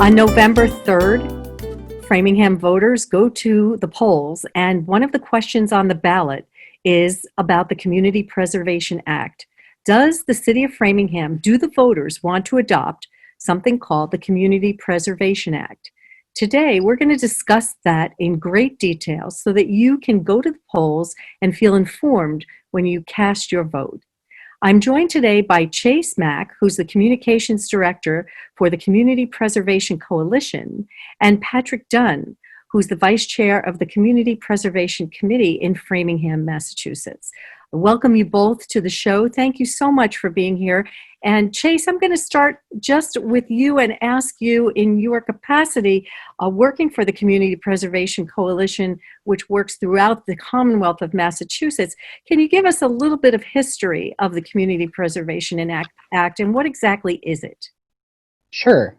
On November 3rd, Framingham voters go to the polls, and one of the questions on the ballot is about the Community Preservation Act. Does the city of Framingham, do the voters want to adopt something called the Community Preservation Act? Today, we're going to discuss that in great detail so that you can go to the polls and feel informed when you cast your vote. I'm joined today by Chase Mack, who's the Communications Director for the Community Preservation Coalition, and Patrick Dunne, who's the Vice Chair of the Community Preservation Committee in Framingham, Massachusetts. I welcome you both to the show. Thank you so much for being here. And Chase, I'm going to start just with you and ask you, in your capacity working for the Community Preservation Coalition, which works throughout the Commonwealth of Massachusetts, can you give us a little bit of history of the Community Preservation Act and what exactly is it? Sure.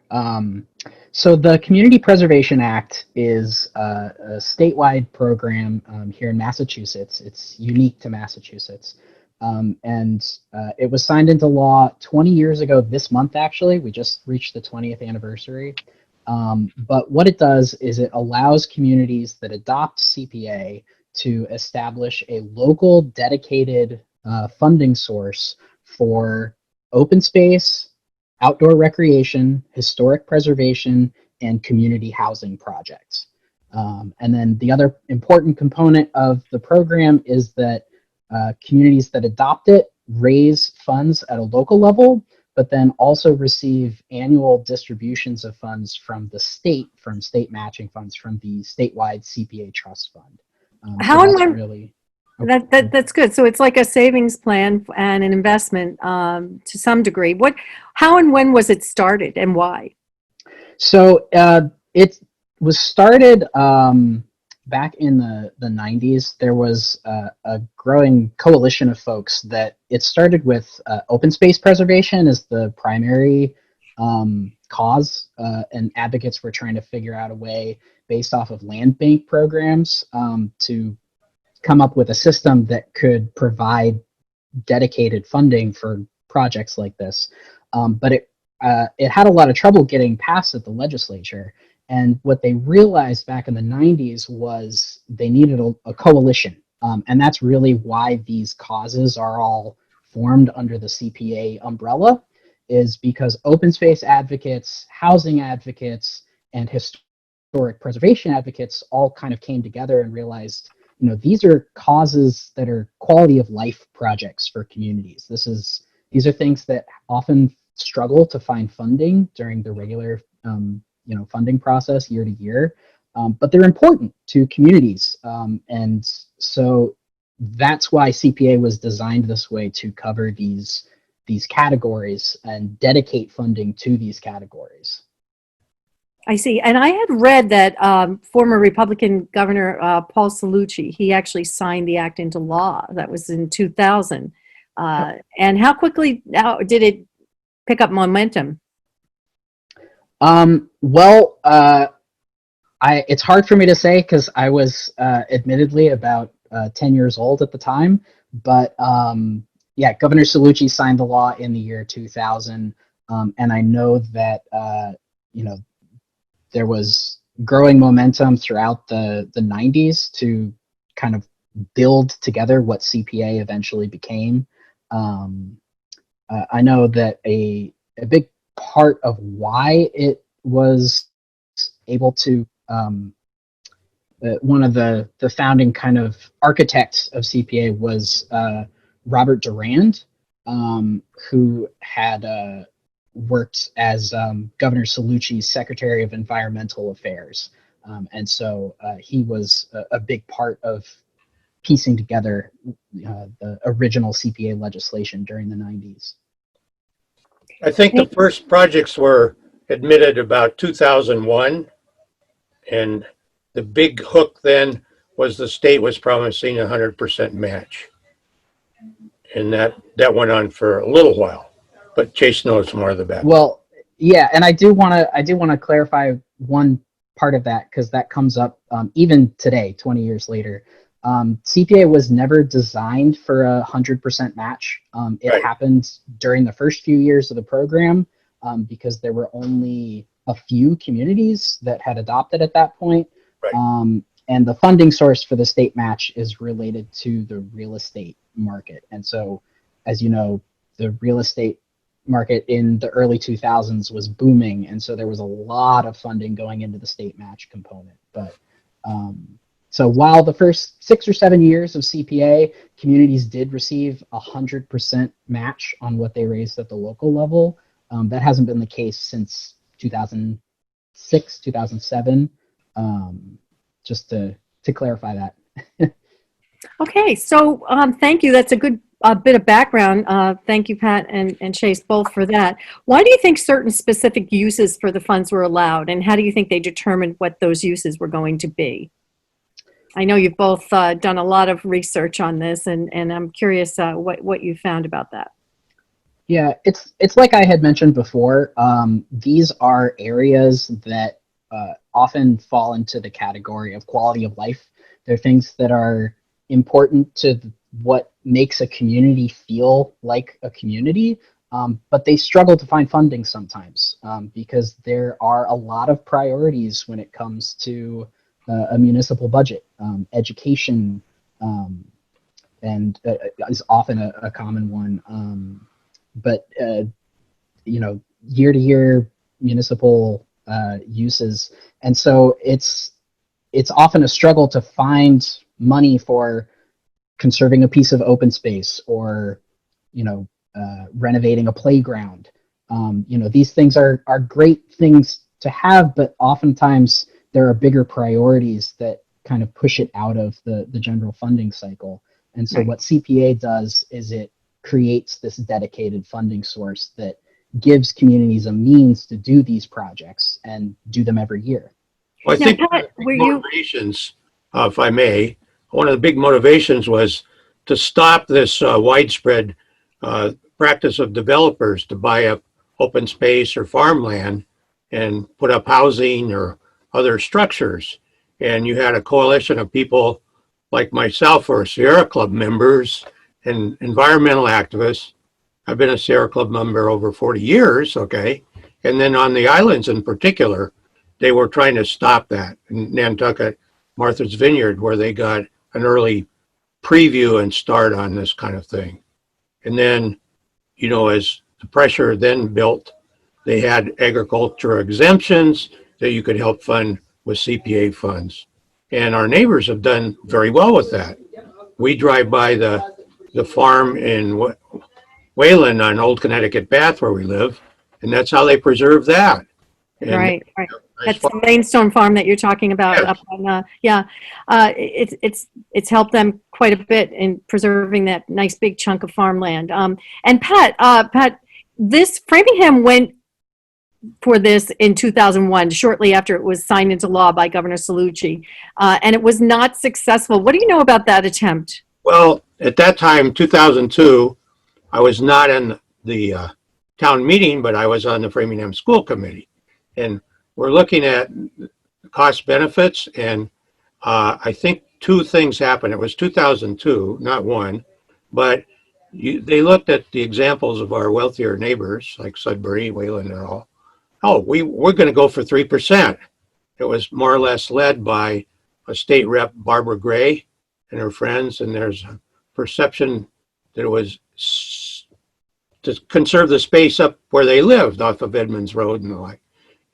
So the Community Preservation Act is a statewide program here in Massachusetts. It's unique to Massachusetts. It was signed into law 20 years ago this month, actually. We just reached the 20th anniversary. But what it does is it allows communities that adopt CPA to establish a local dedicated funding source for open space, outdoor recreation, historic preservation, and community housing projects. And then the other important component of the program is that communities that adopt it raise funds at a local level, but then also receive annual distributions of funds from the state, from state matching funds from the statewide CPA trust fund. That's good. So it's like a savings plan and an investment to some degree. How and when was it started, and why? So it was started back in the 90s. There was a growing coalition of folks that it started with open space preservation as the primary cause, and advocates were trying to figure out a way based off of land bank programs to come up with a system that could provide dedicated funding for projects like this. But it had a lot of trouble getting passed at the legislature. And what they realized back in the 90s was they needed a coalition. And that's really why these causes are all formed under the CPA umbrella, is because open space advocates, housing advocates, and historic preservation advocates all kind of came together and realized, these are causes that are quality of life projects for communities. These are things that often struggle to find funding during the regular funding process year to year, but they're important to communities. And so that's why CPA was designed this way, to cover these categories and dedicate funding to these categories. I see. And I had read that former Republican Governor Paul Cellucci, he actually signed the act into law. That was in 2000. And how quickly did it pick up momentum? It's hard for me to say because I was admittedly about 10 years old at the time. But Governor Cellucci signed the law in the year 2000. And I know that, there was growing momentum throughout the 90s to kind of build together what CPA eventually became. I know that a big part of why it was able to, one of the founding kind of architects of CPA was Robert Durand, who had worked as Governor Cellucci's Secretary of Environmental Affairs. And so he was a big part of piecing together the original CPA legislation during the 90s. I think the first projects were admitted about 2001, and the big hook then was the state was promising 100% match, and that went on for a little while. But Chase knows more of the background. Well, yeah, and I do want to clarify one part of that, because that comes up even today, 20 years later. CPA was never designed for 100% match. It Right. happened during the first few years of the program because there were only a few communities that had adopted at that point. Right. And the funding source for the state match is related to the real estate market. And so, as you know, the real estate market in the early 2000s was booming. And so there was a lot of funding going into the state match component. But so while the first 6 or 7 years of CPA, communities did receive 100% match on what they raised at the local level, that hasn't been the case since 2006, 2007. Just to clarify that. Okay, so thank you. That's a good bit of background. Thank you, Pat and Chase, both for that. Why do you think certain specific uses for the funds were allowed, and how do you think they determined what those uses were going to be? I know you've both done a lot of research on this, and I'm curious what you found about that. Yeah, it's like I had mentioned before. These are areas that often fall into the category of quality of life. They're things that are important to what makes a community feel like a community, but they struggle to find funding sometimes because there are a lot of priorities when it comes to a municipal budget. Education and is often a common one, but year to year municipal uses, and so it's often a struggle to find money for conserving a piece of open space or renovating a playground. These things are great things to have, but oftentimes there are bigger priorities that kind of push it out of the general funding cycle. And so what CPA does is it creates this dedicated funding source that gives communities a means to do these projects and do them every year. Well, I think Pat, motivations, if I may, one of the big motivations was to stop this widespread practice of developers to buy up open space or farmland and put up housing or other structures. And you had a coalition of people like myself or Sierra Club members and environmental activists. I've been a Sierra Club member over 40 years, okay? And then on the islands in particular, they were trying to stop that. In Nantucket, Martha's Vineyard, where they got an early preview and start on this kind of thing. And then, as the pressure then built, they had agriculture exemptions that you could help fund with CPA funds. And our neighbors have done very well with that. We drive by the farm in Wayland on Old Connecticut Path where we live, and that's how they preserve that. And right. Nice That's the Mainstone farm that you're talking about. Yes. Up on, it's helped them quite a bit in preserving that nice big chunk of farmland. And Pat, this Framingham went for this in 2001, shortly after it was signed into law by Governor Cellucci, and it was not successful. What do you know about that attempt? Well, at that time, 2002, I was not in the town meeting, but I was on the Framingham School Committee. And we're looking at cost benefits, and I think two things happened. It was 2002, not one, but they looked at the examples of our wealthier neighbors like Sudbury, Wayland, and all. Oh, we're going to go for 3%. It was more or less led by a state rep, Barbara Gray, and her friends, and there's a perception that it was to conserve the space up where they lived off of Edmonds Road and the like.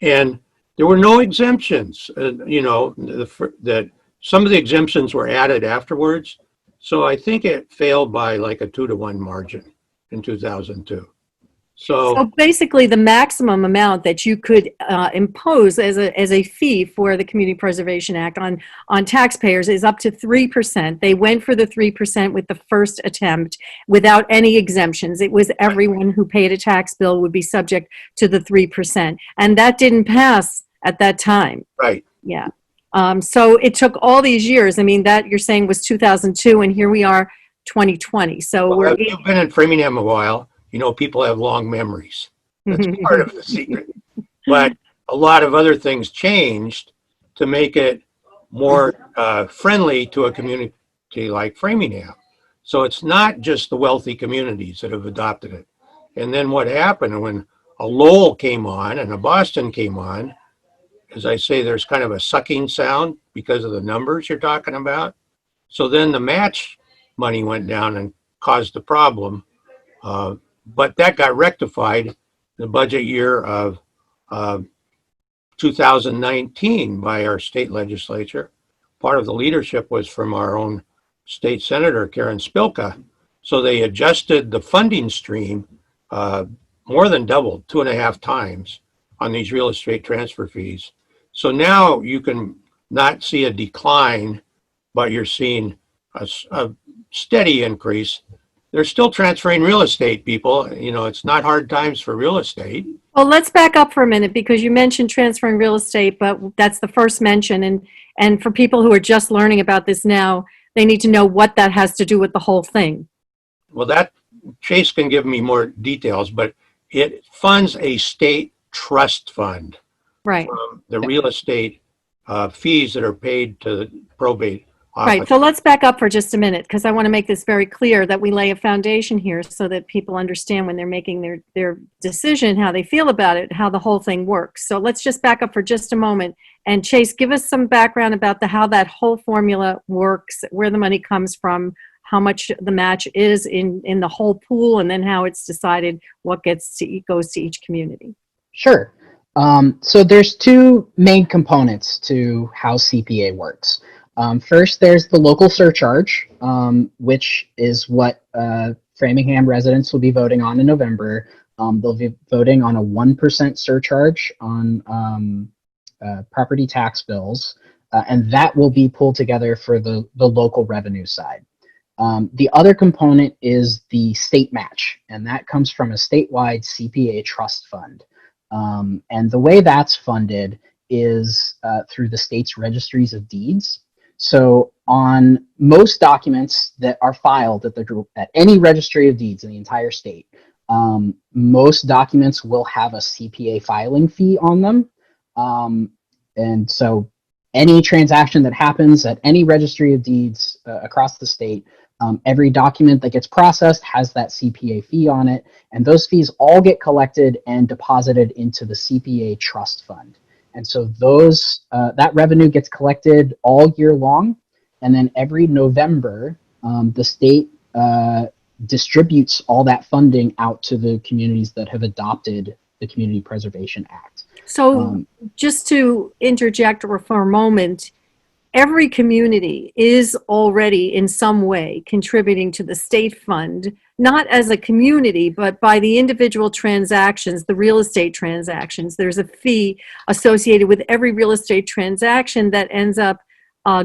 And there were no exemptions, that some of the exemptions were added afterwards. So I think it failed by like a 2-to-1 margin in 2002. So basically, the maximum amount that you could impose as a fee for the Community Preservation Act on taxpayers is up to 3%. They went for the 3% with the first attempt without any exemptions. It was everyone who paid a tax bill would be subject to the 3%, and that didn't pass at that time. Right. Yeah. So it took all these years. I mean, that you're saying was 2002, and here we are, 2020. So you've been in Framingham a while. People have long memories. That's part of the secret. But a lot of other things changed to make it more friendly to a community like Framingham. So it's not just the wealthy communities that have adopted it. And then what happened when a Lowell came on and a Boston came on, as I say, there's kind of a sucking sound because of the numbers you're talking about. So then the match money went down and caused the problem. But that got rectified in the budget year of 2019 by our state legislature. Part of the leadership was from our own state senator, Karen Spilka. So they adjusted the funding stream, more than doubled, 2.5 times on these real estate transfer fees. So now you can not see a decline, but you're seeing a steady increase. They're still transferring real estate, people. You know, it's not hard times for real estate. Well, let's back up for a minute because you mentioned transferring real estate, but that's the first mention. And for people who are just learning about this now, they need to know what that has to do with the whole thing. Well, that Chase can give me more details, but it funds a state trust fund Right. from the real estate fees that are paid to the probate office. Right. So let's back up for just a minute because I want to make this very clear that we lay a foundation here so that people understand when they're making their decision, how they feel about it, how the whole thing works. So let's just back up for just a moment. And Chase, give us some background about how that whole formula works, where the money comes from, how much the match is in the whole pool, and then how it's decided what goes to each community. Sure. So there's two main components to how CPA works. First, there's the local surcharge, which is what Framingham residents will be voting on in November. They'll be voting on a 1% surcharge on property tax bills, and that will be pulled together for the local revenue side. The other component is the state match, and that comes from a statewide CPA trust fund. And the way that's funded is through the state's registries of deeds. So on most documents that are filed at any registry of deeds in the entire state, most documents will have a CPA filing fee on them. And so any transaction that happens at any registry of deeds across the state, every document that gets processed has that CPA fee on it, and those fees all get collected and deposited into the CPA trust fund. And so that revenue gets collected all year long, and then every November, the state distributes all that funding out to the communities that have adopted the Community Preservation Act. So just to interject for a moment, every community is already in some way contributing to the state fund, not as a community, but by the individual transactions, the real estate transactions. There's a fee associated with every real estate transaction that ends up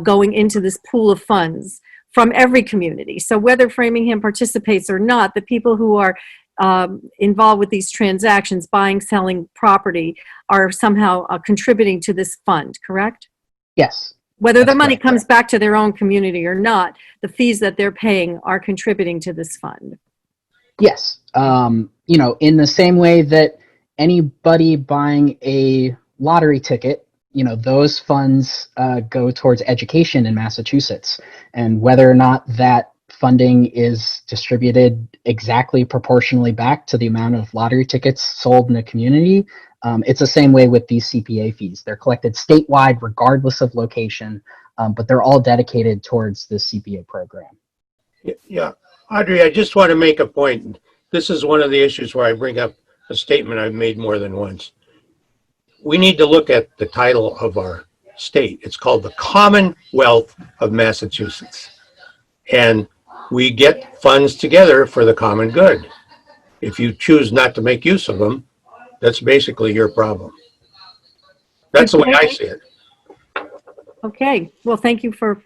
going into this pool of funds from every community. So whether Framingham participates or not, the people who are involved with these transactions, buying, selling property, are somehow contributing to this fund, correct? Yes. Whether That's the money correct. comes back to their own community or not, the fees that they're paying are contributing to this fund. Yes. In the same way that anybody buying a lottery ticket, those funds go towards education in Massachusetts. And whether or not that funding is distributed exactly proportionally back to the amount of lottery tickets sold in a community, it's the same way with these CPA fees. They're collected statewide regardless of location, but they're all dedicated towards the CPA program. Yeah, Audrey, I just want to make a point. This is one of the issues where I bring up a statement I've made more than once. We need to look at the title of our state. It's called the Commonwealth of Massachusetts. And we get funds together for the common good. If you choose not to make use of them, that's basically your problem. That's the way I see it. Okay, well, thank you for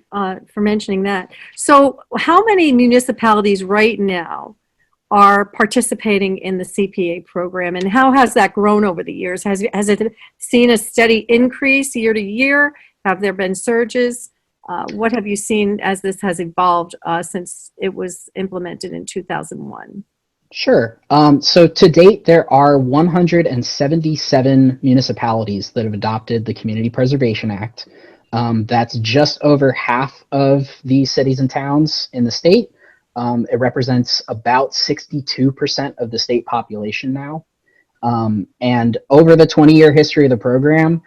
mentioning that. So how many municipalities right now are participating in the CPA program, and how has that grown over the years? Has it seen a steady increase year to year? Have there been surges? What have you seen as this has evolved since it was implemented in 2001? Sure. So to date, there are 177 municipalities that have adopted the Community Preservation Act. That's just over half of the cities and towns in the state. It represents about 62% of the state population now. And over the 20-year history of the program,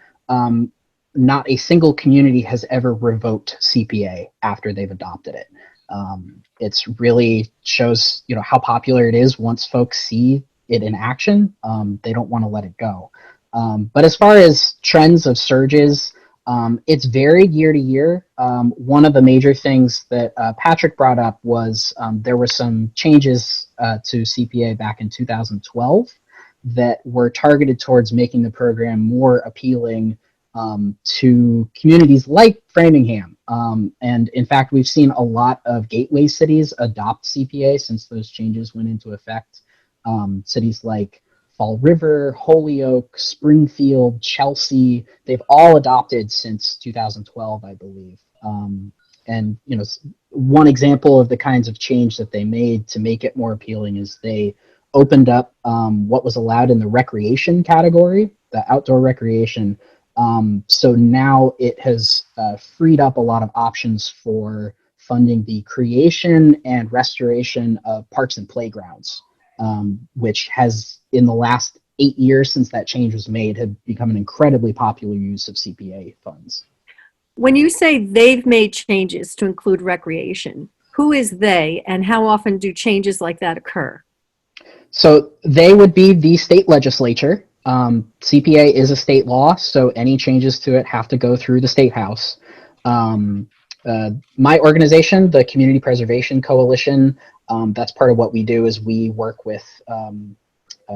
not a single community has ever revoked CPA after they've adopted it. It's really shows, you know, how popular it is once folks see it in action. They don't want to let it go. But as far as trends of surges, it's varied year to year. One of the major things that Patrick brought up was there were some changes to CPA back in 2012 that were targeted towards making the program more appealing to communities like Framingham. And in fact, we've seen a lot of gateway cities adopt CPA since those changes went into effect. Cities like Fall River, Holyoke, Springfield, Chelsea, they've all adopted since 2012, I believe. And you know, one example of the kinds of change that they made to make it more appealing is they opened up what was allowed in the recreation category, the outdoor recreation. So now it has freed up a lot of options for funding the creation and restoration of parks and playgrounds, which has, in the last 8 years since that change was made, have become an incredibly popular use of CPA funds. When you say they've made changes to include recreation, who is they and how often do changes like that occur? So they would be the state legislature. CPA is a state law, so any changes to it have to go through the state house. My organization, the Community Preservation Coalition, that's part of what we do is we work with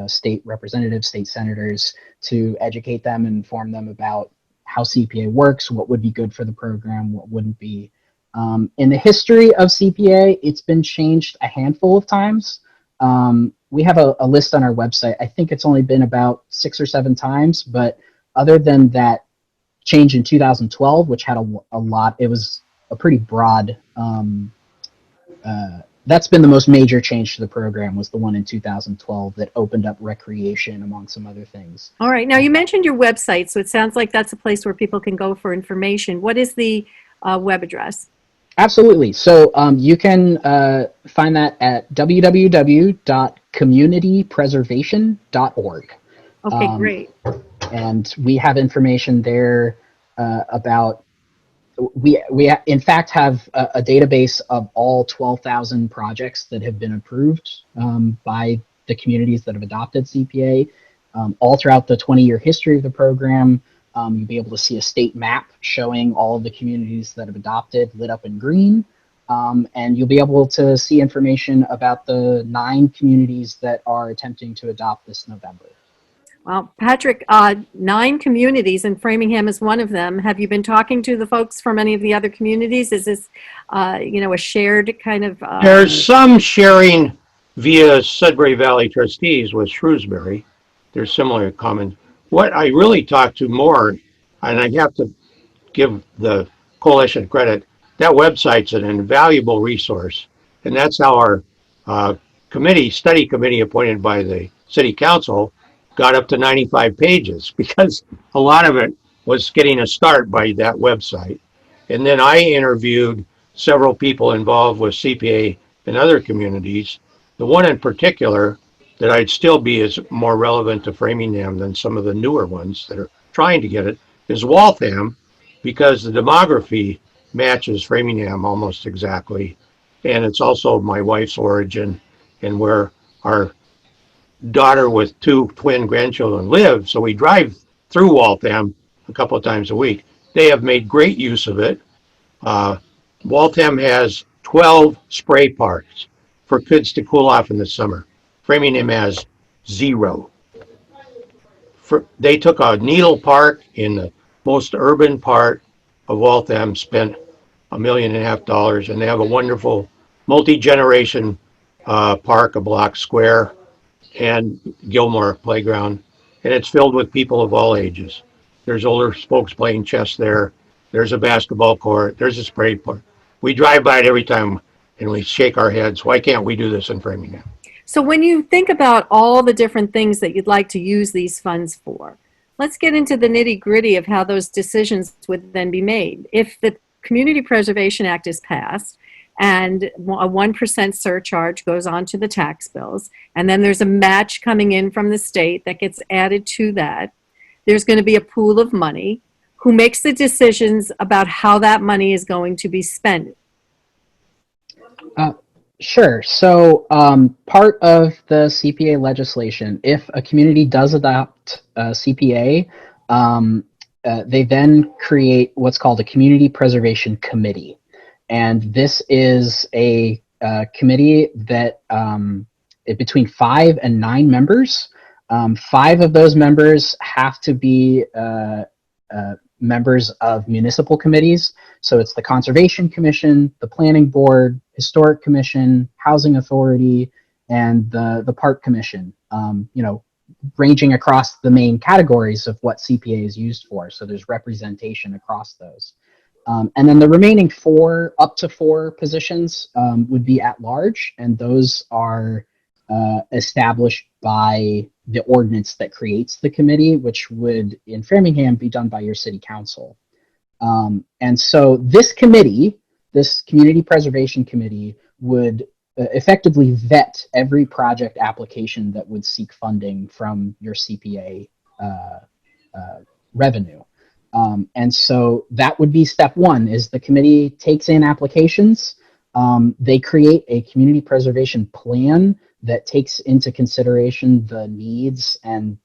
state representatives, state senators to educate them and inform them about how CPA works, what would be good for the program, what wouldn't be. In the history of CPA, it's been changed a handful of times. We have a list on our website. I think it's only been about 6 or 7 times, but other than that change in 2012, which had a lot, it was a pretty broad, that's been the most major change to the program, was the one in 2012 that opened up recreation among some other things. All right. Now, you mentioned your website, so it sounds like that's a place where people can go for information. What is the web address? Absolutely. So you can find that at www.communitypreservation.org. Okay, great. And we have information there about, we in fact have a database of all 12,000 projects that have been approved by the communities that have adopted CPA all throughout the 20-year history of the program. You'll be able to see a state map showing all of the communities that have adopted, lit up in green. And you'll be able to see information about the 9 communities that are attempting to adopt this November. Well, Patrick, 9 communities, and Framingham is one of them. Have you been talking to the folks from any of the other communities? Is this, you know, a shared kind of? There's some sharing via Sudbury Valley trustees with Shrewsbury. There's similar comments. What I really talk to more, and I have to give the coalition credit, that website's an invaluable resource. And that's how our study committee appointed by the city council got up to 95 pages, because a lot of it was getting a start by that website. And then I interviewed several people involved with CPA in other communities. The one in particular that I'd still be is more relevant to Framingham than some of the newer ones that are trying to get it is Waltham, because the demography matches Framingham almost exactly. And it's also my wife's origin and where our daughter with 2 twin grandchildren live. So we drive through Waltham a couple of times a week. They have made great use of it. Waltham has 12 spray parks for kids to cool off in the summer. Framingham has 0. They took a needle park in the most urban part of Waltham, spent $1.5 million, and they have a wonderful multi-generation park, a block square, and Gilmore Playground, and it's filled with people of all ages. There's older folks playing chess there. There's a basketball court. There's a spray park. We drive by it every time, and we shake our heads. Why can't we do this in Framingham? So when you think about all the different things that you'd like to use these funds for, let's get into the nitty-gritty of how those decisions would then be made. If the Community Preservation Act is passed and a 1% surcharge goes on to the tax bills. And then there's a match coming in from the state that gets added to that. There's going to be a pool of money. Who makes the decisions about how that money is going to be spent? Sure. So part of the CPA legislation, if a community does adopt CPA, they then create what's called a Community Preservation Committee. And this is a committee that between 5 and 9 members. 5 of those members have to be members of municipal committees. So it's the Conservation Commission, the Planning Board, Historic Commission, Housing Authority, and the Park Commission, ranging across the main categories of what CPA is used for. So there's representation across those. And then the remaining 4, up to 4 positions would be at large, and those are established by the ordinance that creates the committee, which would, in Framingham, be done by your city council. And so this committee, this Community Preservation Committee, would effectively vet every project application that would seek funding from your CPA revenue. And so that would be step 1, is the committee takes in applications. They create a community preservation plan that takes into consideration the needs and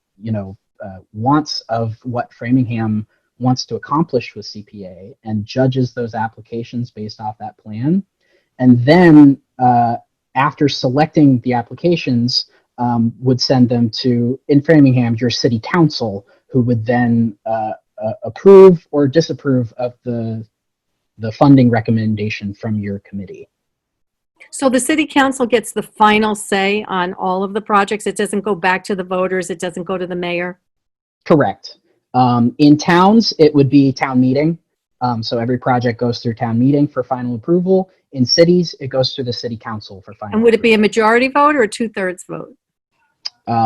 wants of what Framingham wants to accomplish with CPA, and judges those applications based off that plan. And then after selecting the applications, would send them to, in Framingham, your city council, who would then approve or disapprove of the funding recommendation from your committee. So the city council gets the final say on all of the projects. It doesn't go back to the voters. It doesn't go to the mayor. Correct. In towns, it would be town meeting. So every project goes through town meeting for final approval. In cities, it goes through the city council for final And would it be a approval. majority vote or a 2/3 vote?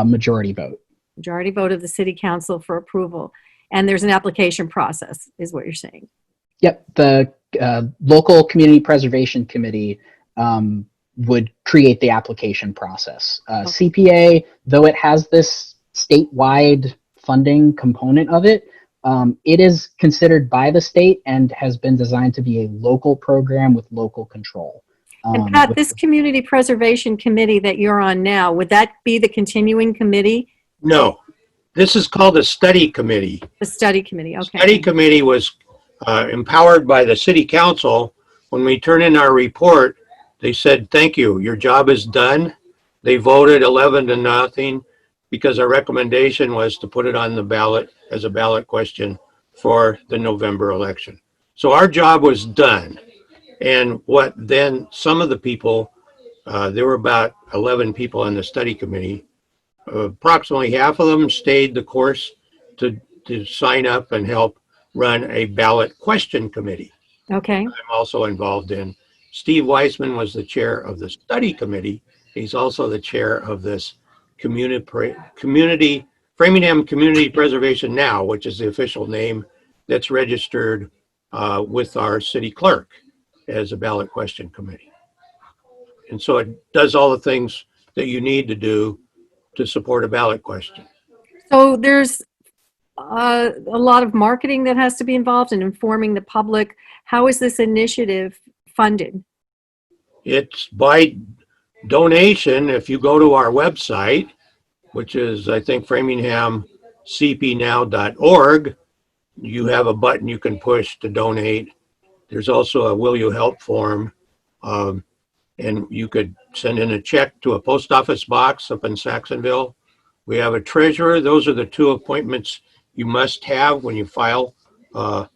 Majority vote. Majority vote of the city council for approval. And there's an application process, is what you're saying. Yep. The local community preservation committee would create the application process. Okay. CPA, though it has this statewide funding component of it, it is considered by the state and has been designed to be a local program with local control. And Pat, this Community Preservation Committee that you're on now, would that be the continuing committee? No, this is called a study committee. The study committee, okay. Study committee was empowered by the city council. When we turn in our report, they said, thank you, your job is done. They voted 11-0 because our recommendation was to put it on the ballot as a ballot question for the November election. So our job was done. And what then some of the people, there were about 11 people on the study committee, approximately half of them stayed the course to sign up and help run a ballot question committee. Okay. I'm also involved in. Steve Weissman was the chair of the study committee. He's also the chair of this Framingham Community Preservation Now, which is the official name that's registered with our city clerk as a ballot question committee. And so it does all the things that you need to do to support a ballot question. So there's a lot of marketing that has to be involved in informing the public. How is this initiative funded? It's by donation. If you go to our website, which is, I think, FraminghamCPNow.org, you have a button you can push to donate. There's also a Will You Help form, and you could send in a check to a post office box up in Saxonville. We have a treasurer. Those are the 2 appointments you must have when you file a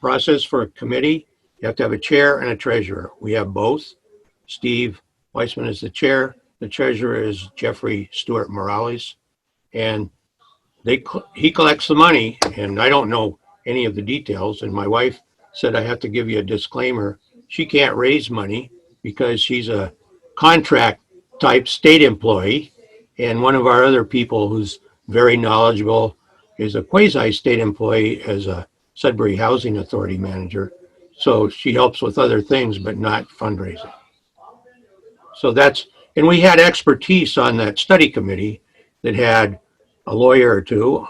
process for a committee. You have to have a chair and a treasurer. We have both. Steve Weissman is the chair. The treasurer is Jeffrey Stewart Morales. And he collects the money, and I don't know any of the details. And my wife said I have to give you a disclaimer. She can't raise money because she's a contract type state employee. And one of our other people who's very knowledgeable is a quasi-state employee as a Sudbury Housing Authority manager. So she helps with other things, but not fundraising. So that's, and we had expertise on that study committee that had a lawyer or two,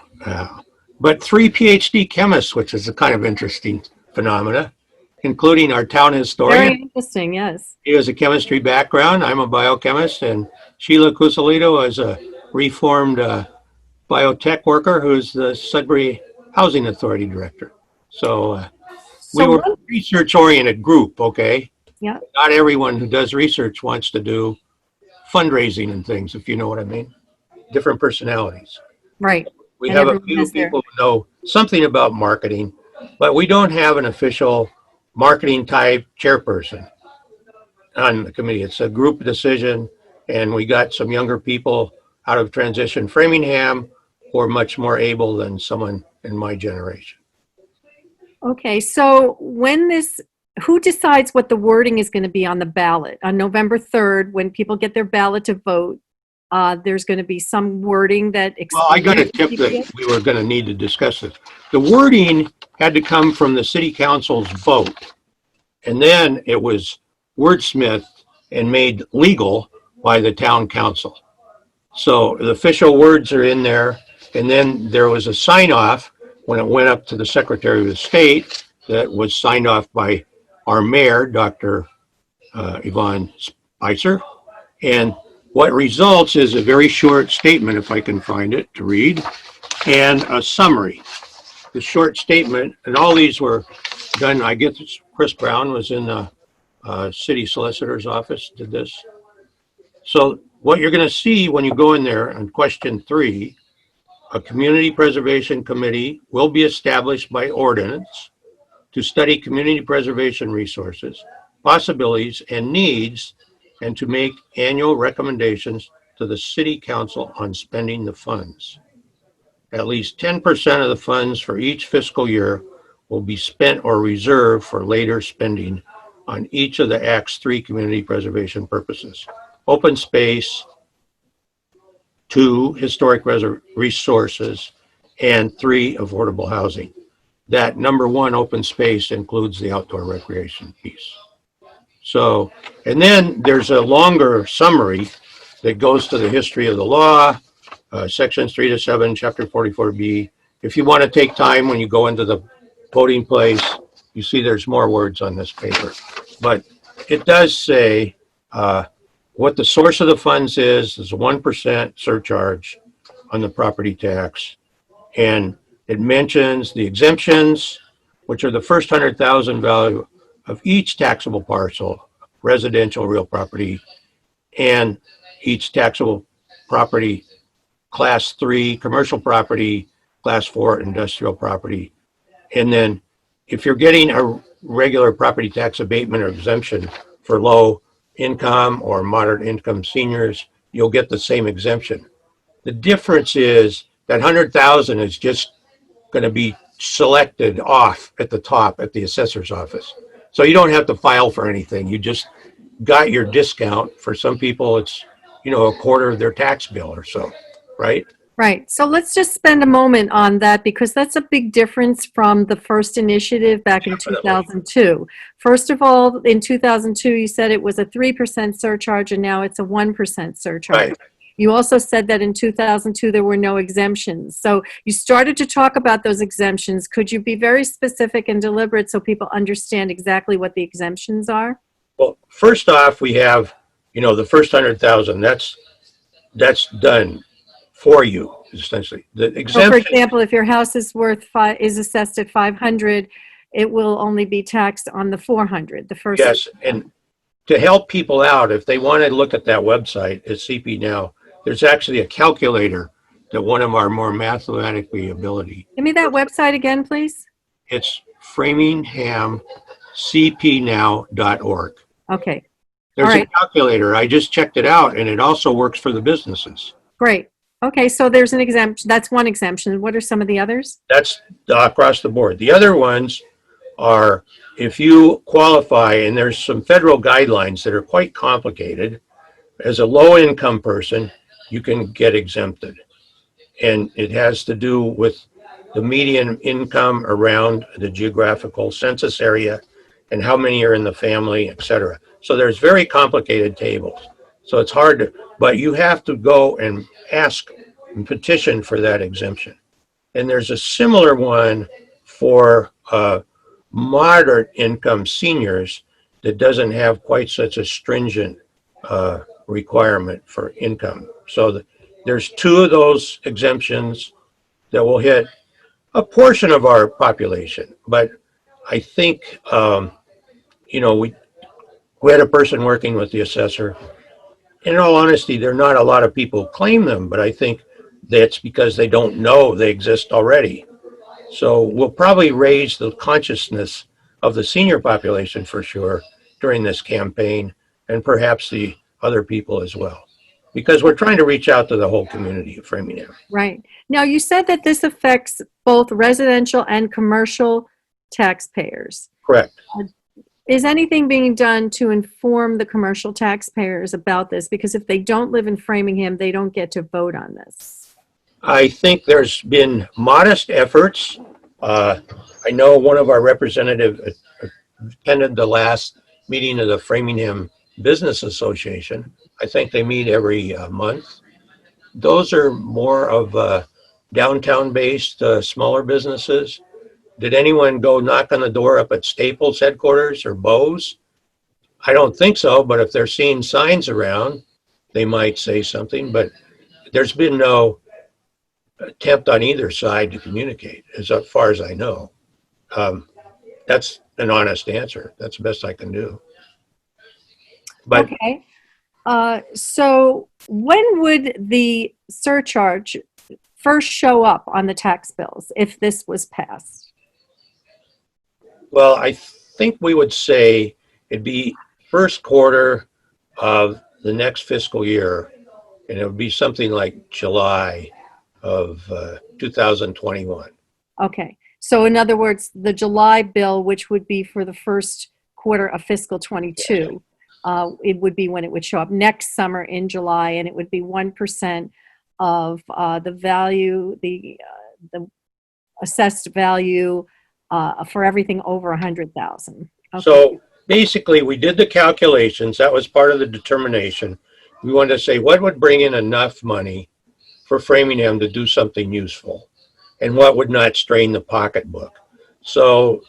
but 3 PhD chemists, which is a kind of interesting phenomena, including our town historian. Very interesting, yes. He has a chemistry background. I'm a biochemist, and Sheila Cusalito is a reformed biotech worker who's the Sudbury Housing Authority director. So we So were a research-oriented group, okay? yeah, Not everyone who does research wants to do fundraising and things, if you know what I mean. Different personalities. right. We And have a everyone few has their- people who know something about marketing, but we don't have an official marketing type chairperson on the committee. It's a group decision, and we got some younger people out of transition Framingham who are much more able than someone in my generation. Okay, so who decides what the wording is going to be on the ballot? On November 3rd, when people get their ballot to vote, there's going to be some wording that Well, I got a explains tip that we were going to need to discuss this. The wording had to come from the city council's vote, and then it was wordsmithed and made legal by the town council. So the official words are in there, and then there was a sign off when it went up to the Secretary of State that was signed off by our mayor, Dr. Yvonne Spicer. And what results is a very short statement, if I can find it to read, and a summary. The short statement, and all these were done, I guess Chris Brown was in the city solicitor's office, did this. So what you're going to see when you go in there on question 3, a community preservation committee will be established by ordinance to study community preservation resources, possibilities, and needs, and to make annual recommendations to the city council on spending the funds. At least 10% of the funds for each fiscal year will be spent or reserved for later spending on each of the Act's 3 community preservation purposes: open space, 2, historic resources, and 3, affordable housing. That number 1, open space, includes the outdoor recreation piece. So, and then there's a longer summary that goes to the history of the law, sections 3 to 7, chapter 44B. If you want to take time when you go into the voting place, you see there's more words on this paper. But it does say what the source of the funds is a 1% surcharge on the property tax. And it mentions the exemptions, which are the first 100,000 value of each taxable parcel, residential real property, and each taxable property, class 3 commercial property, class 4 industrial property. And then if you're getting a regular property tax abatement or exemption for low income or moderate income seniors, you'll get the same exemption. The difference is that 100,000 is just going to be selected off at the top at the assessor's office. So you don't have to file for anything. You just got your discount. For some people, it's, a quarter of their tax bill or so, right? Right. So let's just spend a moment on that, because that's a big difference from the first initiative back in 2002. First of all, in 2002, you said it was a 3% surcharge, and now it's a 1% surcharge. Right. You also said that in 2002, there were no exemptions. So you started to talk about those exemptions. Could you be very specific and deliberate so people understand exactly what the exemptions are? Well, first off, we have, the first 100,000, that's done for you, essentially. The So exemption. for example, if your house is is assessed at 500, it will only be taxed on the 400, the first. Yes, and to help people out, if they want to look at that website, it's CP Now, there's actually a calculator that one of our more mathematically ability. Give me that website again, please. It's framinghamcpnow.org. Okay, There's All right. a calculator. I just checked it out, and it also works for the businesses. great. Okay, so there's an exemption. That's one exemption. What are some of the others? That's across the board. The other ones are if you qualify, and there's some federal guidelines that are quite complicated. As a low-income person, you can get exempted. And it has to do with the median income around the geographical census area and how many are in the family, etc. So there's very complicated tables. So it's hard to, but you have to go and ask and petition for that exemption. And there's a similar one for moderate income seniors that doesn't have quite such a stringent requirement for income. So there's two of those exemptions that will hit a portion of our population. But I think, we had a person working with the assessor. In all honesty, there are not a lot of people who claim them, but I think that's because they don't know they exist already. So we'll probably raise the consciousness of the senior population for sure during this campaign, and perhaps the other people as well, because we're trying to reach out to the whole community of Framingham. Right. Now, you said that this affects both residential and commercial taxpayers. Correct. Is anything being done to inform the commercial taxpayers about this? Because if they don't live in Framingham, they don't get to vote on this. I think there's been modest efforts. I know one of our representatives attended the last meeting of the Framingham Business Association. I think they meet every month. Those are more of downtown-based, smaller businesses. Did anyone go knock on the door up at Staples headquarters or Bose? I don't think so, but if they're seeing signs around, they might say something, but there's been no attempt on either side to communicate, as far as I know. That's an honest answer. That's the best I can do. But okay. So when would the surcharge first show up on the tax bills if this was passed? well, I think we would say it'd be first quarter of the next fiscal year, and it would be something like July of 2021. Okay. So in other words, the July bill, which would be for the first quarter of fiscal 22, it would be when it would show up next summer in July, and it would be 1% of the value, the assessed value for everything over 100,000. Okay. So basically, we did the calculations. That was part of the determination. We wanted to say what would bring in enough money for Framingham to do something useful, and what would not strain the pocketbook. So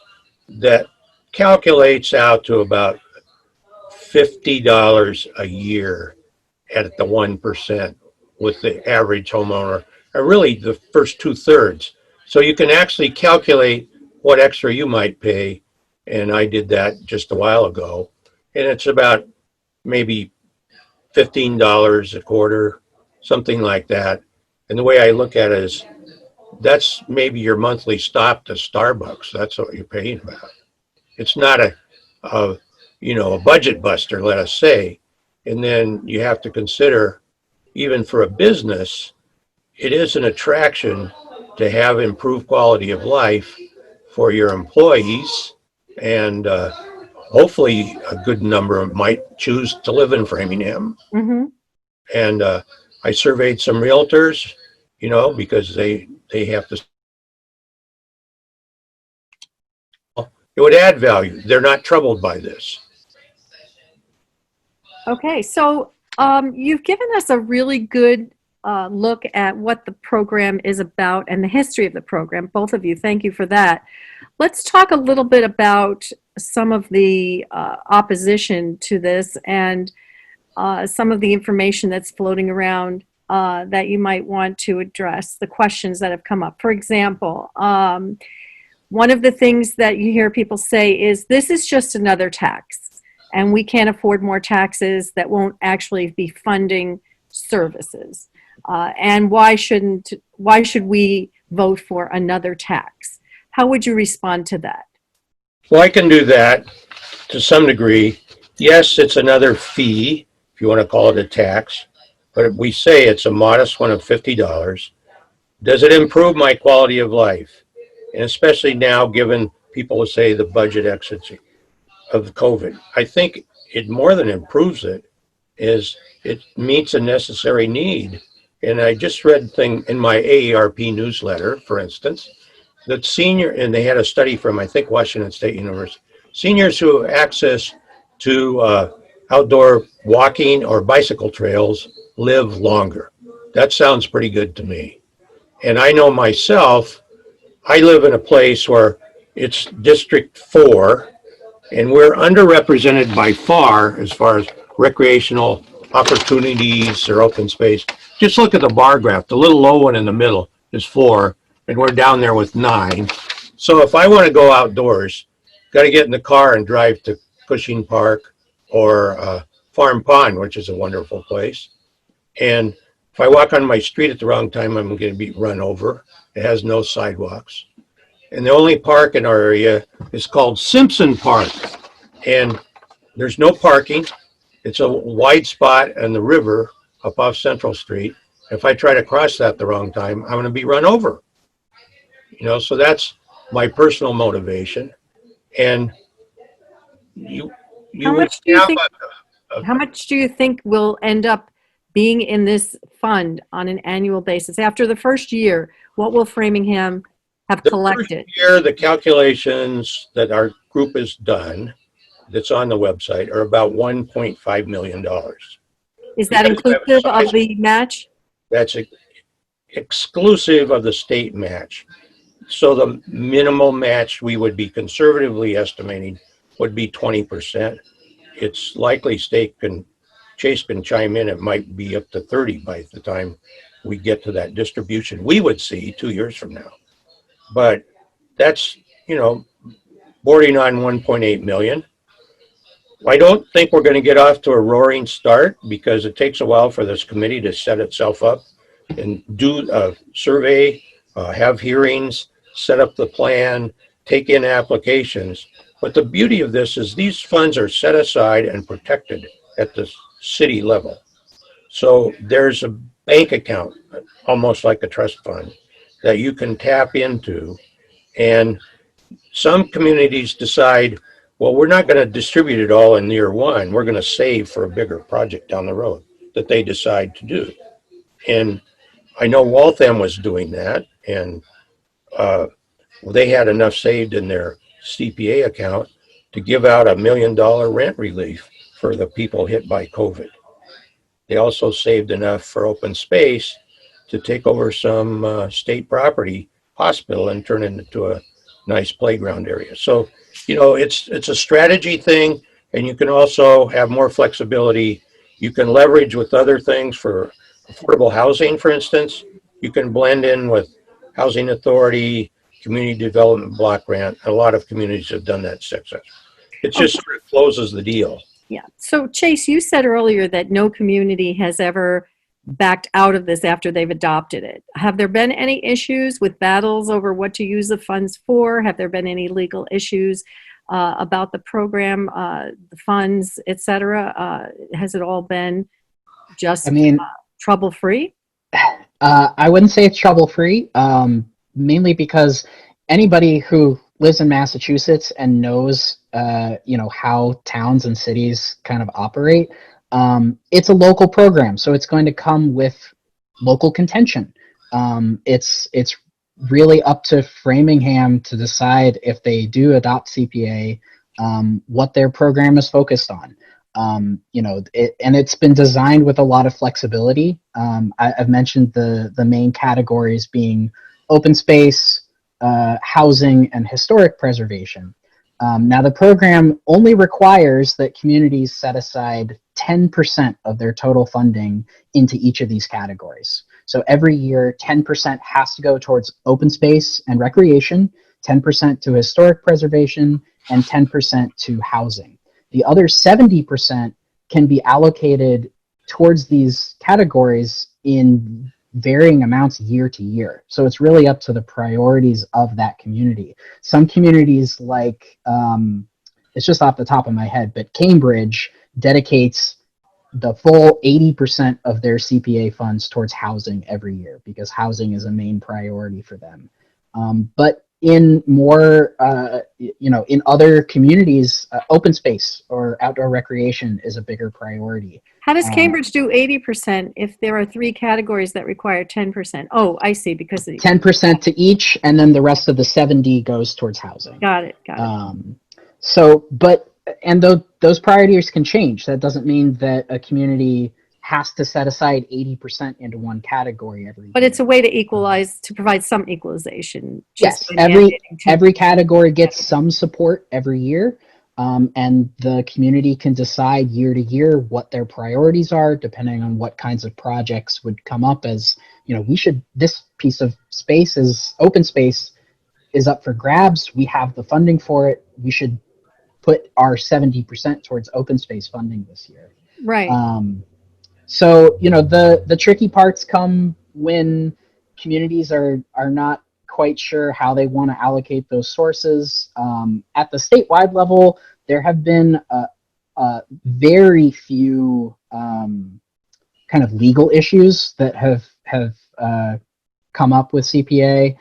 that calculates out to about $50 a year at the 1% with the average homeowner, or really the first 2/3. So you can actually calculate what extra you might pay, and I did that just a while ago, and it's about maybe $15 a quarter, something like that. And the way I look at it is, that's maybe your monthly stop to Starbucks. That's what you're paying about. It's not a budget buster, let us say. And then you have to consider, even for a business, it is an attraction to have improved quality of life for your employees, and hopefully a good number might choose to live in Framingham. Mm-hmm. And I surveyed some realtors, because they have to. It would add value. They're not troubled by this. Okay, so you've given us a really good look at what the program is about and the history of the program. Both of you, thank you for that. Let's talk a little bit about some of the opposition to this and some of the information that's floating around that you might want to address, the questions that have come up. For example, one of the things that you hear people say is, this is just another tax, and we can't afford more taxes that won't actually be funding services. And why should we vote for another tax? How would you respond to that? Well, I can do that to some degree. Yes, it's another fee, if you want to call it a tax, but we say it's a modest one of $50. Does it improve my quality of life? And especially now, given people will say the budget exits of COVID, I think it more than improves it, is it meets a necessary need. And I just read thing in my AARP newsletter, for instance, that and they had a study from, I think, Washington State University, seniors who have access to outdoor walking or bicycle trails live longer. That sounds pretty good to me. And I know myself, I live in a place where it's District 4, and we're underrepresented by far as recreational opportunities or open space. Just look at the bar graph. The little low one in the middle is 4, and we're down there with 9. So if I want to go outdoors, got to get in the car and drive to Cushing Park or Farm Pond, which is a wonderful place. And if I walk on my street at the wrong time, I'm going to be run over. It has no sidewalks. And the only park in our area is called Simpson Park. And there's no parking. It's a wide spot on the river up off Central Street. If I try to cross that the wrong time, I'm going to be run over. So that's my personal motivation. And you How would much do you have think? How much do you think will end up being in this fund on an annual basis? After the first year, what will Framingham have collected? First year, the calculations that our group has done, that's on the website, are about $1.5 million. Is that inclusive of the match? That's exclusive of the state match. So the minimal match we would be conservatively estimating would be 20%. It's likely Chase can chime in. It might be up to 30 by the time we get to that distribution we would see 2 years from now. But that's, bordering on 1.8 million. I don't think we're going to get off to a roaring start because it takes a while for this committee to set itself up and do a survey, have hearings, set up the plan, take in applications. But the beauty of this is these funds are set aside and protected at the city level. So there's a bank account, almost like a trust fund, that you can tap into. And some communities decide, well, we're not going to distribute it all in year one. We're going to save for a bigger project down the road that they decide to do. And I know Waltham was doing that, and they had enough saved in their CPA account to give out $1 million rent relief for the people hit by COVID. They also saved enough for open space to take over some state property hospital and turn it into a nice playground area. So, it's a strategy thing, and you can also have more flexibility. You can leverage with other things for affordable housing, for instance. You can blend in with Housing Authority, Community Development Block Grant. A lot of communities have done that success. It just sort of closes the deal. Yeah. So Chase, you said earlier that no community has ever backed out of this after they've adopted it. Have there been any issues with battles over what to use the funds for? Have there been any legal issues about the program, the funds, et cetera? Has it all been just trouble-free? I wouldn't say it's trouble-free, mainly because anybody who lives in Massachusetts and knows, how towns and cities kind of operate, it's a local program, so it's going to come with local contention. It's really up to Framingham to decide if they do adopt CPA, what their program is focused on. And it's been designed with a lot of flexibility. I've mentioned the main categories being open space, housing, and historic preservation. Now, the program only requires that communities set aside 10% of their total funding into each of these categories. So every year, 10% has to go towards open space and recreation, 10% to historic preservation, and 10% to housing. The other 70% can be allocated towards these categories in varying amounts year to year. So it's really up to the priorities of that community. Some communities like, it's just off the top of my head, but Cambridge dedicates the full 80% of their CPA funds towards housing every year because housing is a main priority for them. But in more, in other communities, open space or outdoor recreation is a bigger priority. How does Cambridge do 80% if there are 3 categories that require 10%? Oh, I see, because 10% to each, and then the rest of the 70 goes towards housing. Got it. And those priorities can change. That doesn't mean that a community has to set aside 80% into one category every But year. it's a way to equalize, to provide some equalization. Yes, every category gets some support every year, and the community can decide year to year what their priorities are, depending on what kinds of projects would come up as, this piece of space is open space is up for grabs. We have the funding for it. We should put our 70% towards open space funding this year. Right. So, the tricky parts come when communities are not quite sure how they want to allocate those sources. At the statewide level, there have been very few kind of legal issues that have come up with CPA.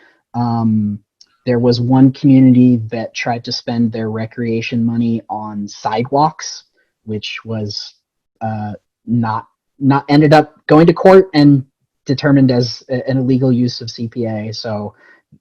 There was one community that tried to spend their recreation money on sidewalks, which was not ended up going to court and determined as an illegal use of CPA. So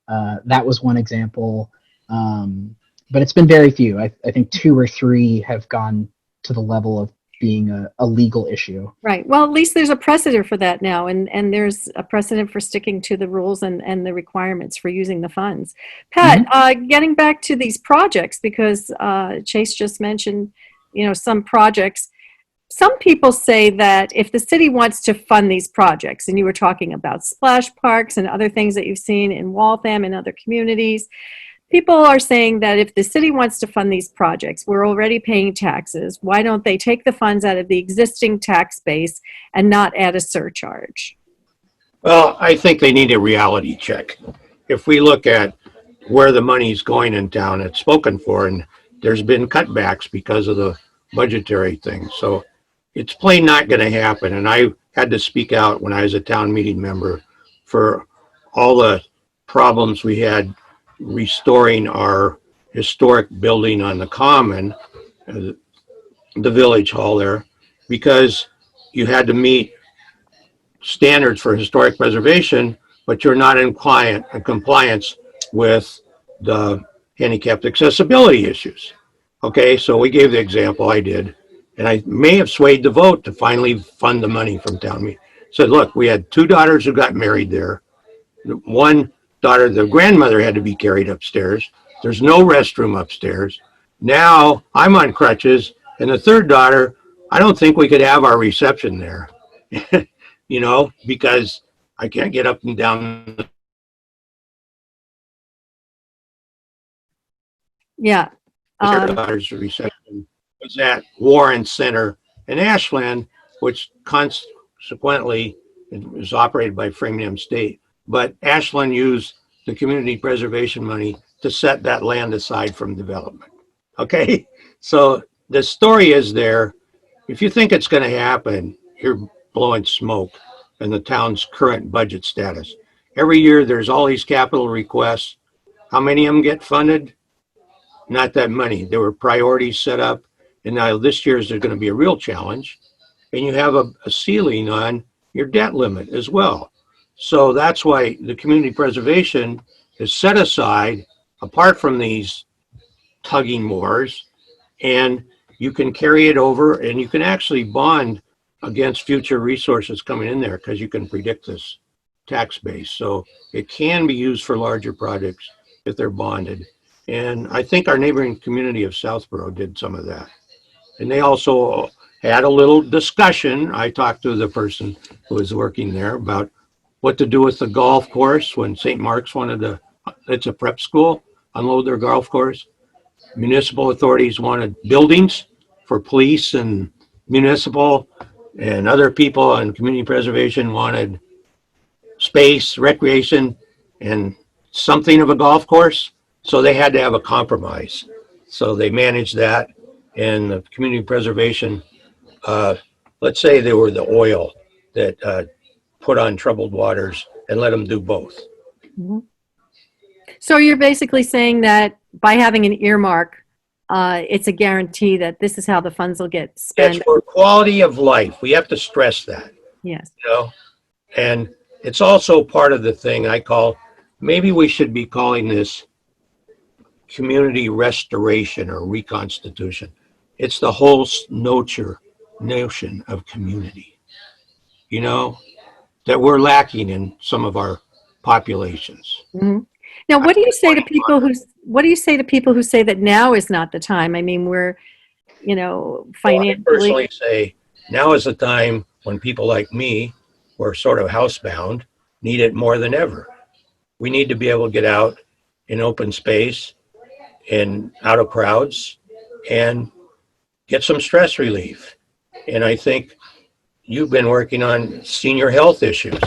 that was one example. But it's been very few. I think 2 or 3 have gone to the level of being a legal issue. Right. Well, at least there's a precedent for that now, and there's a precedent for sticking to the rules and the requirements for using the funds. Pat, getting back to these projects, because Chase just mentioned, some projects. Some people say that if the city wants to fund these projects, and you were talking about splash parks and other things that you've seen in Waltham and other communities, people are saying that if the city wants to fund these projects, we're already paying taxes. Why don't they take the funds out of the existing tax base and not add a surcharge? Well, I think they need a reality check. If we look at where the money's going in town, it's spoken for, and there's been cutbacks because of the budgetary thing. So it's plain not going to happen. And I had to speak out when I was a town meeting member for all the problems we had restoring our historic building on the common, the village hall there, because you had to meet standards for historic preservation, but you're not in compliance with the handicapped accessibility issues. Okay, so we gave the example, I did, and I may have swayed the vote to finally fund the money from town meeting. Said, look, we had 2 daughters who got married there. One daughter, the grandmother, had to be carried upstairs. There's no restroom upstairs. Now I'm on crutches, and the 3rd daughter, I don't think we could have our reception there, because I can't get up and down. Yeah. Their daughter's reception was at Warren Center in Ashland, which consequently is operated by Framingham State. But Ashland used the community preservation money to set that land aside from development. Okay, so the story is there. If you think it's going to happen, you're blowing smoke in the town's current budget status. Every year there's all these capital requests. How many of them get funded? Not that many. There were priorities set up, and now this year's there's going to be a real challenge, and you have a ceiling on your debt limit as well. So that's why the community preservation is set aside apart from these tugging wars, and you can carry it over, and you can actually bond against future resources coming in there because you can predict this tax base. So it can be used for larger projects if they're bonded. And I think our neighboring community of Southborough did some of that. And they also had a little discussion. I talked to the person who was working there about what to do with the golf course when St. Mark's wanted to, it's a prep school, unload their golf course. Municipal authorities wanted buildings for police and municipal, and other people on community preservation wanted space, recreation, and something of a golf course. So they had to have a compromise. So they managed that, and the community preservation, let's say they were the oil that put on troubled waters and let them do both. Mm-hmm. So you're basically saying that by having an earmark, it's a guarantee that this is how the funds will get spent. It's for quality of life. We have to stress that. Yes. And it's also part of the thing I call, maybe we should be calling this community restoration or reconstitution. It's the whole notion of community, you know, that we're lacking in some of our populations. Mhm. Now, what do you say to people who say that now is not the time? I mean, we're, Well, I financially. personally say now is the time when people like me, who are sort of housebound, need it more than ever. We need to be able to get out in open space and out of crowds and get some stress relief. And I think you've been working on senior health issues,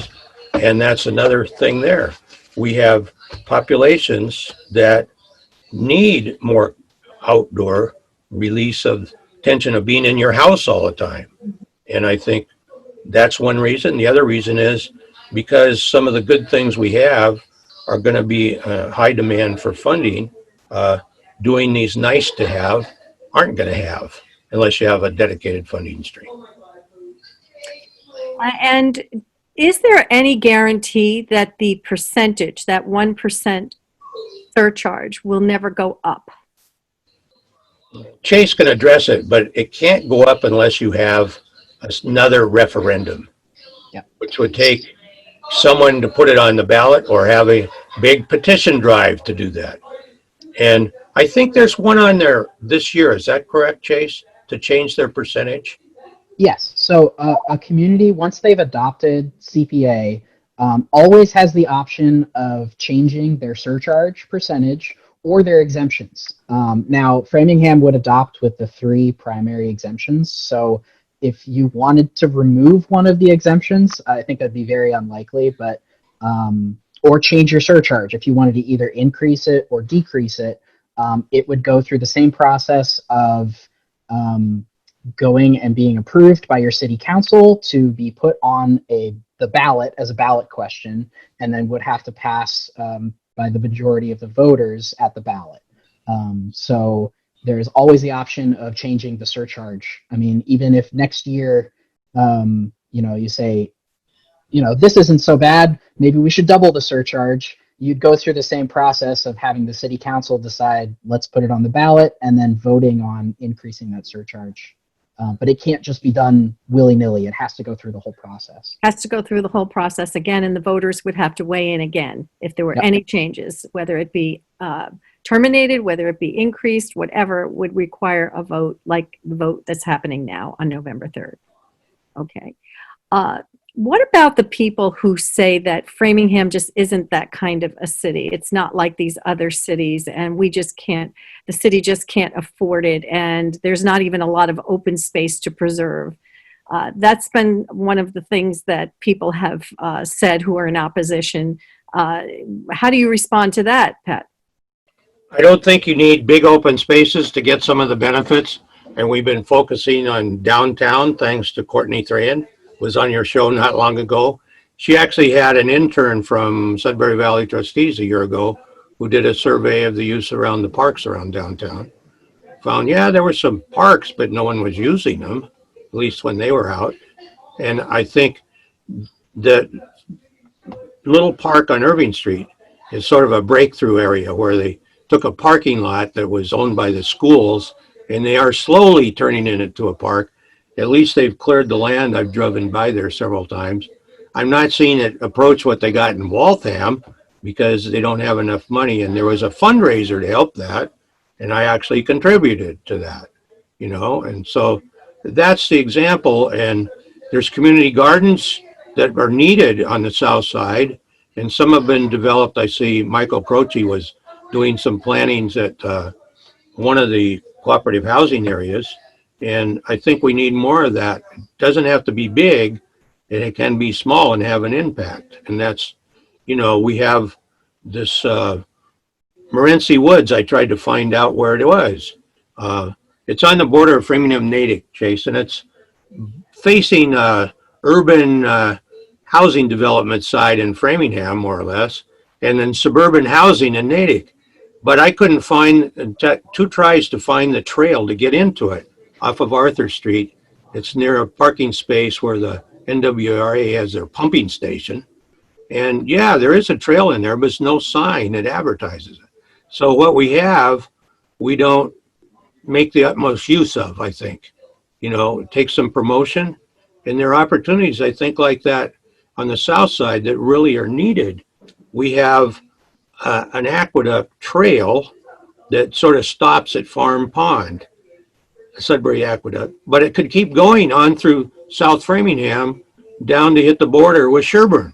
and that's another thing there. We have populations that need more outdoor release of tension of being in your house all the time. And I think that's one reason. The other reason is because some of the good things we have are going to be high demand for funding. Doing these nice to have aren't going to have unless you have a dedicated funding stream. And is there any guarantee that the percentage, that 1% surcharge, will never go up? Chase can address it, but it can't go up unless you have another referendum, which would take someone to put it on the ballot or have a big petition drive to do that. And I think there's one on there this year. Is that correct, Chase? To change their percentage? Yes. So a community, once they've adopted CPA, always has the option of changing their surcharge percentage or their exemptions. Now, Framingham would adopt with the 3 primary exemptions. So if you wanted to remove one of the exemptions, I think that'd be very unlikely, but or change your surcharge. If you wanted to either increase it or decrease it, it would go through the same process of going and being approved by your city council to be put on the ballot as a ballot question, and then would have to pass by the majority of the voters at the ballot. So there's always the option of changing the surcharge. I mean, even if next year, you say, this isn't so bad, maybe we should double the surcharge. You'd go through the same process of having the city council decide, let's put it on the ballot, and then voting on increasing that surcharge. But it can't just be done willy-nilly. It has to go through the whole process. Has to go through the whole process again, and the voters would have to weigh in again if there were any changes, whether it be terminated, whether it be increased, whatever would require a vote like the vote that's happening now on November 3rd. Okay. What about the people who say that Framingham just isn't that kind of a city? It's not like these other cities, and the city just can't afford it, and there's not even a lot of open space to preserve. That's been one of the things that people have said who are in opposition. How do you respond to that, Pat? I don't think you need big open spaces to get some of the benefits. And we've been focusing on downtown, thanks to Courtney Thrahan, was on your show not long ago. She actually had an intern from Sudbury Valley Trustees a year ago who did a survey of the use around the parks around downtown. Found, there were some parks, but no one was using them, at least when they were out. And I think the little park on Irving Street is sort of a breakthrough area where they took a parking lot that was owned by the schools, and they are slowly turning it into a park. At least they've cleared the land. I've driven by there several times. I'm not seeing it approach what they got in Waltham because they don't have enough money, and there was a fundraiser to help that, and I actually contributed to that, and so that's the example. And there's community gardens that are needed on the south side, and some have been developed. I see Michael Croce was doing some plantings at one of the cooperative housing areas, and I think we need more of that. It doesn't have to be big, and it can be small and have an impact. And that's, we have this Morenci Woods. I tried to find out where it was. It's on the border of Framingham Natick, Chase, and it's facing urban housing development side in Framingham, more or less, and then suburban housing in Natick. But I couldn't find, 2 tries to find the trail to get into it off of Arthur Street. It's near a parking space where the NWRA has their pumping station. And there is a trail in there, but it's no sign that advertises it. So what we have, we don't make the utmost use of, I think. You know, take some promotion, and there are opportunities, I think, like that on the south side that really are needed. We have an aqueduct trail that sort of stops at Farm Pond, Sudbury Aqueduct, but it could keep going on through South Framingham down to hit the border with Sherburne.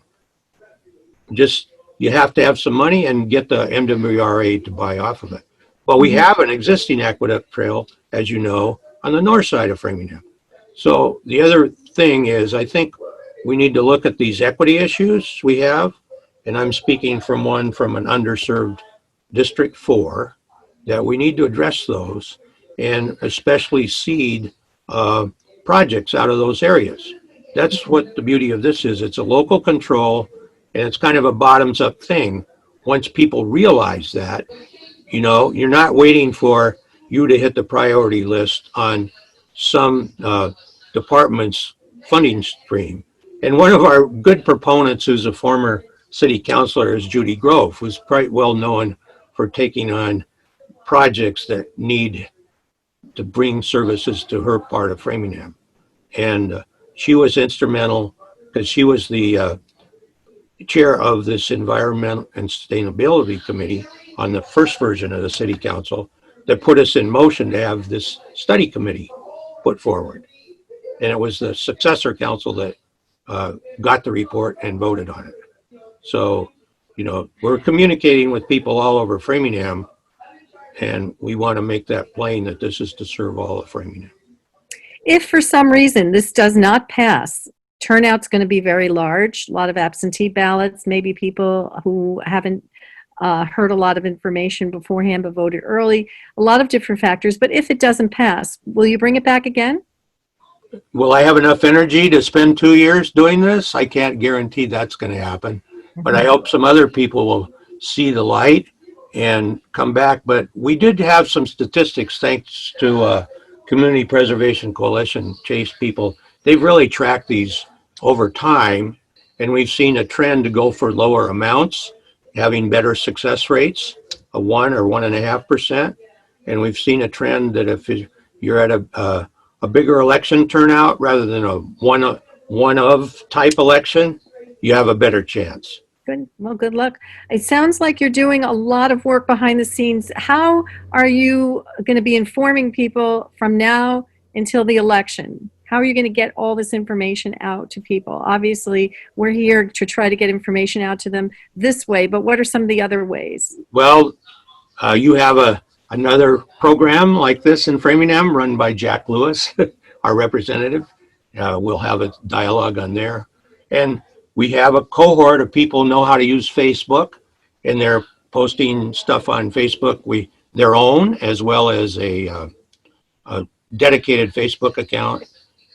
Just, you have to have some money and get the MWRA to buy off of it. But we have an existing aqueduct trail, as you know, on the north side of Framingham. So the other thing is, I think we need to look at these equity issues we have, and I'm speaking from one from an underserved District 4, that we need to address those and especially seed projects out of those areas. That's what the beauty of this is. It's a local control, and it's kind of a bottoms up thing. Once people realize that, you know, you're not waiting for you to hit the priority list on some department's funding stream. And one of our good proponents, who's a former city councilor, is Judy Grove, who's quite well known for taking on projects that need to bring services to her part of Framingham. And she was instrumental because she was the chair of this Environment and Sustainability Committee on the first version of the city council that put us in motion to have this study committee put forward. And it was the successor council that got the report and voted on it. So, you know, we're communicating with people all over Framingham, and we want to make that plain that this is to serve all of Framingham. If for some reason this does not pass, turnout's going to be very large, a lot of absentee ballots, maybe people who haven't heard a lot of information beforehand but voted early, a lot of different factors. But if it doesn't pass, will you bring it back again? Will I have enough energy to spend 2 years doing this? I can't guarantee that's going to happen, but I hope some other people will see the light and come back. But we did have some statistics thanks to Community Preservation Coalition, Chase people. They've really tracked these over time, and we've seen a trend to go for lower amounts, having better success rates of 1 or 1.5%. And we've seen a trend that if you're at a bigger election turnout rather than a one of type election, you have a better chance. Good. Well, good luck. It sounds like you're doing a lot of work behind the scenes. How are you going to be informing people from now until the election? How are you going to get all this information out to people? Obviously, we're here to try to get information out to them this way, but what are some of the other ways? Well, you have another program like this in Framingham run by Jack Lewis, our representative. We'll have a dialogue on there. And we have a cohort of people who know how to use Facebook, and they're posting stuff on Facebook, their own, as well as a dedicated Facebook account.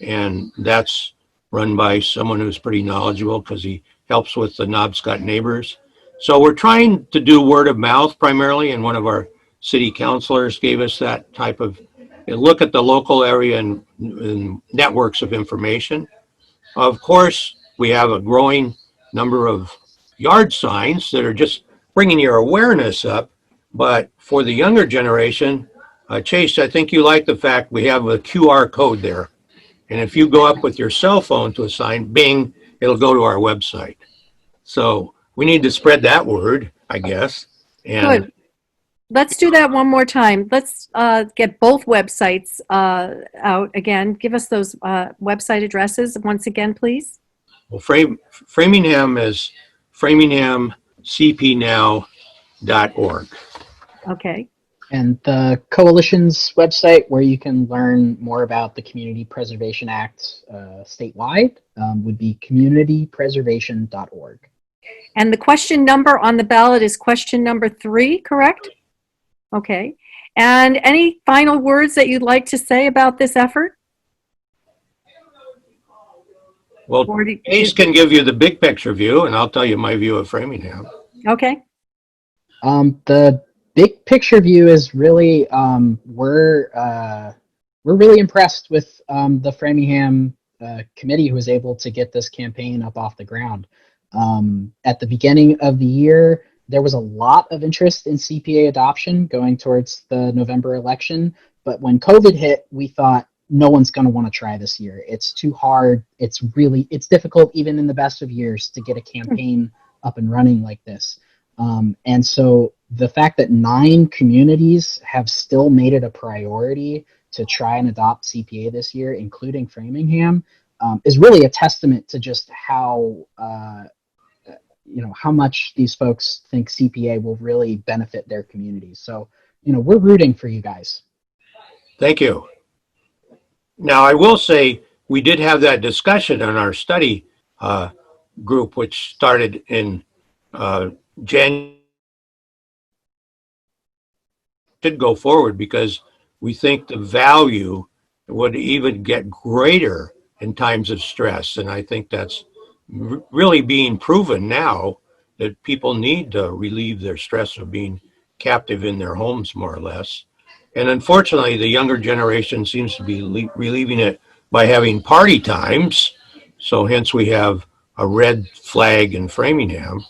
And that's run by someone who's pretty knowledgeable because he helps with the Knobscott neighbors. So we're trying to do word of mouth primarily, and one of our city councilors gave us that type of look at the local area and networks of information. Of course, we have a growing number of yard signs that are just bringing your awareness up. But for the younger generation, Chase, I think you like the fact we have a QR code there. And if you go up with your cell phone to a sign, bing, it'll go to our website. So we need to spread that word, I guess. And Good. Let's do that one more time. Let's get both websites out again. Give us those website addresses once again, please. Well, Framingham is framinghamcpnow.org. Okay. And the coalition's website, where you can learn more about the Community Preservation Act statewide, would be communitypreservation.org. And the question number on the ballot is question number 3, correct? Okay. And any final words that you'd like to say about this effort? Well, Ace can give you the big picture view, and I'll tell you my view of Framingham. Okay. The big picture view is really we're really impressed with the Framingham committee who was able to get this campaign up off the ground. At the beginning of the year, there was a lot of interest in CPA adoption going towards the November election. But when COVID hit, we thought no one's going to want to try this year. It's too hard. It's difficult, even in the best of years, to get a campaign up and running like this. And so the fact that 9 communities have still made it a priority to try and adopt CPA this year, including Framingham, is really a testament to just how how much these folks think CPA will really benefit their communities. So, we're rooting for you guys. Thank you. Now, I will say we did have that discussion on our study group, which started in January. Should go forward because we think the value would even get greater in times of stress. And I think that's really being proven now that people need to relieve their stress of being captive in their homes, more or less. And unfortunately, the younger generation seems to be relieving it by having party times. So hence we have a red flag in Framingham,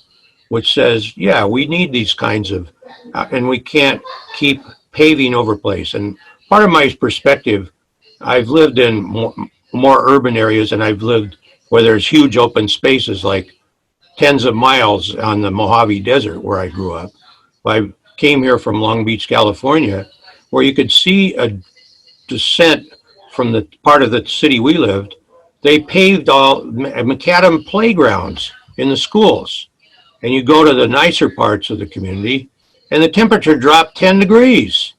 which says, yeah, we need these kinds of, and we can't keep paving over place. And part of my perspective, I've lived in more urban areas, and I've lived where there's huge open spaces like tens of miles on the Mojave Desert where I grew up. I came here from Long Beach, California, where you could see a descent from the part of the city we lived. They paved all macadam playgrounds in the schools. And you go to the nicer parts of the community, and the temperature dropped 10 degrees.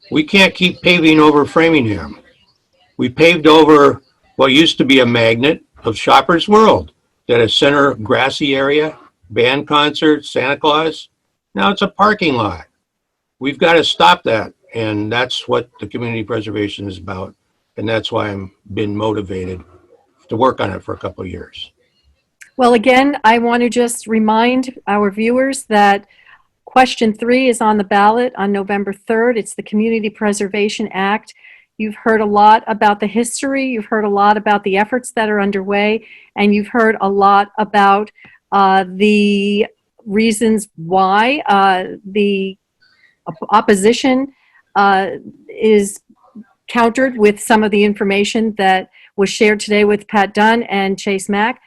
We can't keep paving over Framingham. We paved over what used to be a magnet of Shoppers World, that a center grassy area, band concert, Santa Claus. Now it's a parking lot. We've got to stop that, and that's what the community preservation is about, and that's why I'm been motivated to work on it for a couple of years. Well, again, I want to just remind our viewers that question 3 is on the ballot on November 3rd. It's the Community Preservation Act. You've heard a lot about the history, you've heard a lot about the efforts that are underway, and you've heard a lot about the reasons why the opposition is countered with some of the information that was shared today with Pat Dunne and Chase Mack.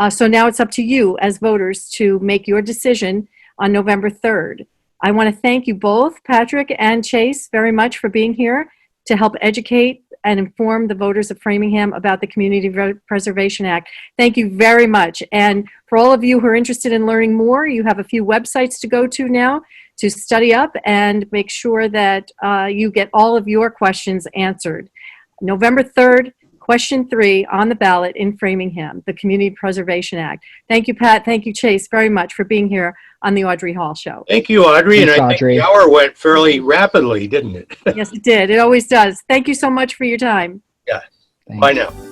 So now it's up to you as voters to make your decision on November 3rd. I want to thank you both, Patrick and Chase, very much for being here to help educate and inform the voters of Framingham about the Community Preservation Act. Thank you very much. And for all of you who are interested in learning more, you have a few websites to go to now to study up and make sure that you get all of your questions answered. November 3rd, question 3 on the ballot in Framingham, the Community Preservation Act. Thank you, Pat. Thank you, Chase, very much for being here on the Audrey Hall Show. Thank you, Audrey. Thanks, and I Audrey. think the hour went fairly rapidly, didn't it? Yes, it did. It always does. Thank you so much for your time. Yeah. Thanks. Bye now.